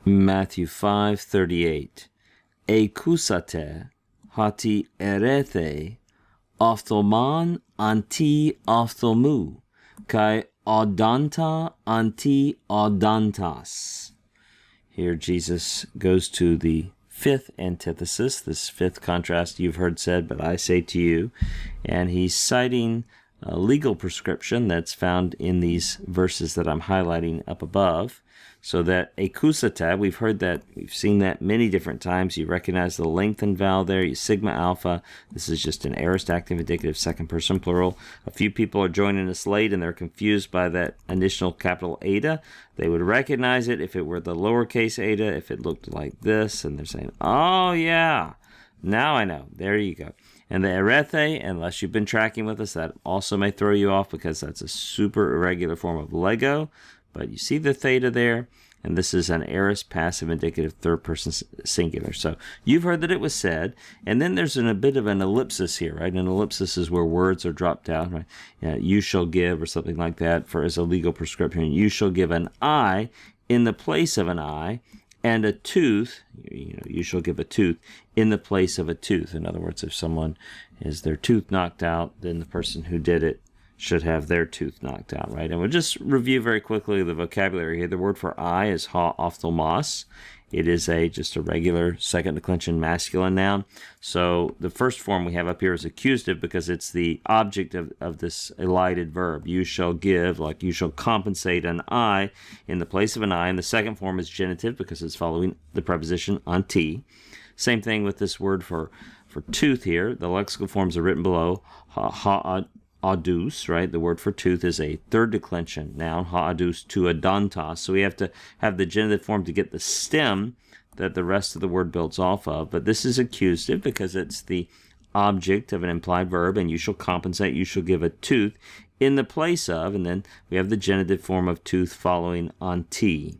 Matthew 5:38. Ekusate hati erethe ophthalmon anti ophthalmou kai odonta anti odontas. Here Jesus goes to the fifth antithesis, this fifth contrast you've heard said, but I say to you. And he's citing a legal prescription that's found in these verses that I'm highlighting up above. So that ekusata, we've heard that, we've seen that many different times. You recognize the lengthened vowel there, you sigma alpha. This is just an aorist active indicative second person plural. A few people are joining us late and they're confused by that initial capital eta. They would recognize it if it were the lowercase eta, if it looked like this, and they're saying, oh yeah, now I know. There you go. And the erethe, unless you've been tracking with us, that also may throw you off because that's a super irregular form of Lego. But you see the theta there, and this is an aorist passive indicative third person singular. So you've heard that it was said, and then there's a bit of an ellipsis here, right? An ellipsis is where words are dropped down, right? You shall give, or something like that, for as a legal prescription. You shall give an eye in the place of an eye, and a tooth, you shall give a tooth in the place of a tooth. In other words, if someone has their tooth knocked out, then the person who did it should have their tooth knocked out, right? And we'll just review very quickly the vocabulary here. The word for eye is ha ophthalmos. It is just a regular second declension masculine noun. So the first form we have up here is accusative because it's the object of this elided verb. You shall give, like you shall compensate an eye in the place of an eye. And the second form is genitive because it's following the preposition anti. Same thing with this word for tooth here. The lexical forms are written below. Adus, right? The word for tooth is a third declension noun, ha-adus to odontos. So we have to have the genitive form to get the stem that the rest of the word builds off of. But this is accusative because it's the object of an implied verb, and you shall compensate, you shall give a tooth in the place of, and then we have the genitive form of tooth following anti.